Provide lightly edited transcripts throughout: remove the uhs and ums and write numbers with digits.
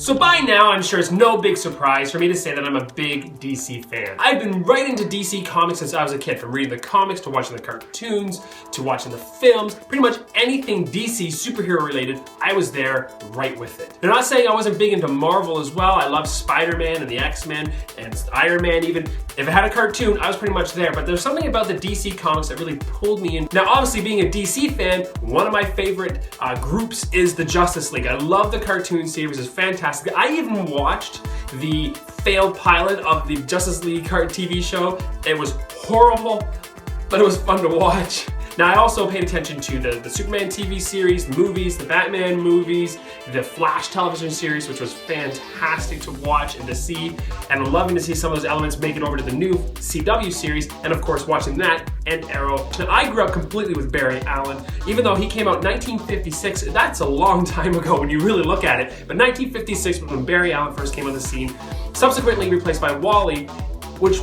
So by now, I'm sure it's no big surprise for me to say that I'm a big DC fan. I've been right into DC Comics since I was a kid, from reading the comics to watching the cartoons to watching the films. Pretty much anything DC superhero related, I was there right with it. They're not saying I wasn't big into Marvel as well. I love Spider-Man and the X-Men and Iron Man even. If it had a cartoon, I was pretty much there, but there's something about the DC Comics that really pulled me in. Now, obviously being a DC fan, one of my favorite groups is the Justice League. I love the cartoon series, it's fantastic. I even watched the failed pilot of the Justice League TV show. It was horrible, but it was fun to watch. Now, I also paid attention to the Superman TV series, the movies, the Batman movies, the Flash television series, which was fantastic to watch and to see, and I'm loving to see some of those elements make it over to the new CW series, and of course watching that and Arrow. Now, I grew up completely with Barry Allen, even though he came out in 1956, that's a long time ago when you really look at it, but 1956 was when Barry Allen first came on the scene, subsequently replaced by Wally, which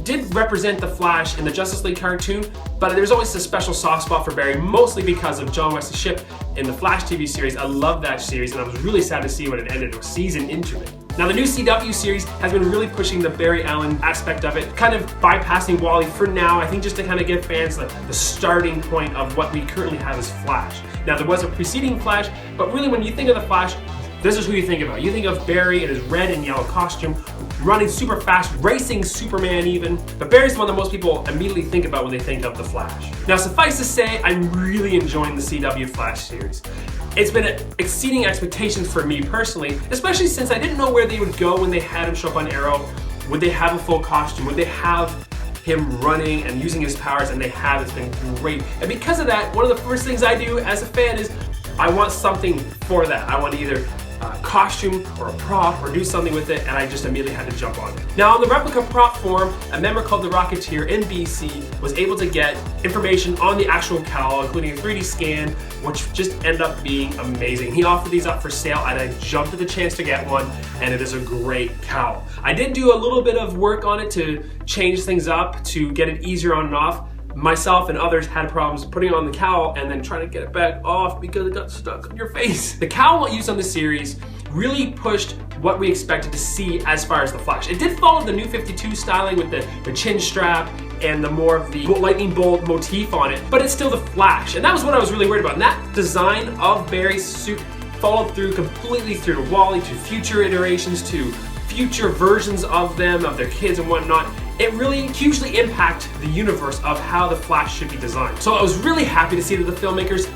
did represent the Flash in the Justice League cartoon, but there's always a special soft spot for Barry, mostly because of John Wesley Shipp in the Flash TV series. I love that series, and I was really sad to see when it ended, a season into it. Now, the new CW series has been really pushing the Barry Allen aspect of it, kind of bypassing Wally for now, I think just to kind of give fans the starting point of what we currently have as Flash. Now, there was a preceding Flash, but really when you think of the Flash, this is who you think about. You think of Barry in his red and yellow costume, running super fast, racing Superman even. But Barry's the one that most people immediately think about when they think of the Flash. Now, suffice to say, I'm really enjoying the CW Flash series. It's been exceeding expectations for me personally, especially since I didn't know where they would go when they had him show up on Arrow. Would they have a full costume? Would they have him running and using his powers? And they have. It's been great. And because of that, one of the first things I do as a fan is I want something for that. I want either a costume or a prop or do something with it, and I just immediately had to jump on it. Now, on the Replica Prop Forum, a member called the Rocketeer in BC was able to get information on the actual cowl, including a 3D scan, which just ended up being amazing. He offered these up for sale, and I jumped at the chance to get one, and it is a great cowl. I did do a little bit of work on it to change things up to get it easier on and off. Myself and others had problems putting on the cowl and then trying to get it back off because it got stuck on your face. The cowl used on the series really pushed what we expected to see as far as the Flash. It did follow the new 52 styling with the chin strap and the more of the lightning bolt motif on it, but it's still the Flash. And that was what I was really worried about. And that design of Barry's suit followed through completely through to Wally, to future iterations, to future versions of them, of their kids and whatnot. It really hugely impacted the universe of how the Flash should be designed. So I was really happy to see that the filmmakers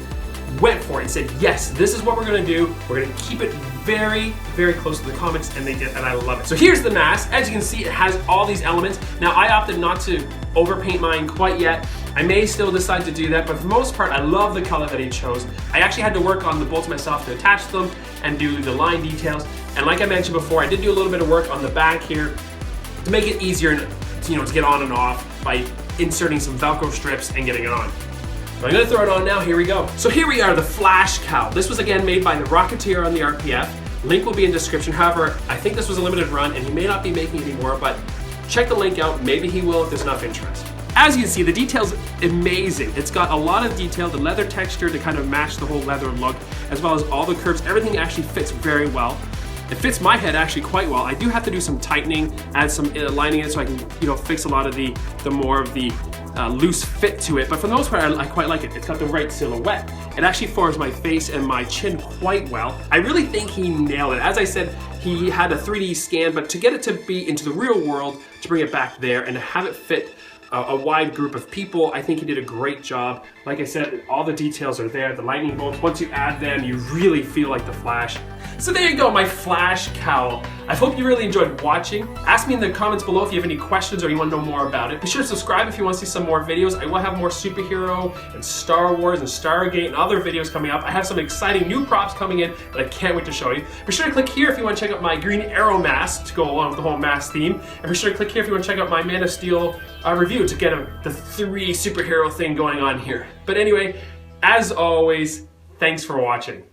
went for it and said, yes, this is what we're gonna do. We're gonna keep it very, very close to the comics, and they did, and I love it. So here's the mask. As you can see, it has all these elements. Now, I opted not to overpaint mine quite yet. I may still decide to do that, but for the most part, I love the color that he chose. I actually had to work on the bolts myself to attach them and do the line details. And like I mentioned before, I did do a little bit of work on the back here to make it easier to get on and off by inserting some Velcro strips and getting it on. So I'm gonna throw it on now, here we go. So here we are, the Flash Cowl. This was again made by the Rocketeer on the RPF. Link will be in description. However, I think this was a limited run and he may not be making any more, but check the link out. Maybe he will if there's enough interest. As you can see, the detail's amazing. It's got a lot of detail, the leather texture to kind of match the whole leather look, as well as all the curves. Everything actually fits very well. It fits my head actually quite well. I do have to do some tightening, add some lining in it so I can, fix a lot of the more of the loose fit to it. But for the most part, I quite like it. It's got the right silhouette. It actually forms my face and my chin quite well. I really think he nailed it. As I said, he had a 3D scan, but to get it to be into the real world, to bring it back there and to have it fit a wide group of people, I think he did a great job. Like I said, all the details are there. The lightning bolts, once you add them, you really feel like the Flash. So there you go, my Flash cowl. I hope you really enjoyed watching. Ask me in the comments below if you have any questions or you want to know more about it. Be sure to subscribe if you want to see some more videos. I will have more superhero and Star Wars and Stargate and other videos coming up. I have some exciting new props coming in that I can't wait to show you. Be sure to click here if you want to check out my Green Arrow mask to go along with the whole mask theme. And be sure to click here if you want to check out my Man of Steel review to get the 3 superhero thing going on here. But anyway, as always, thanks for watching.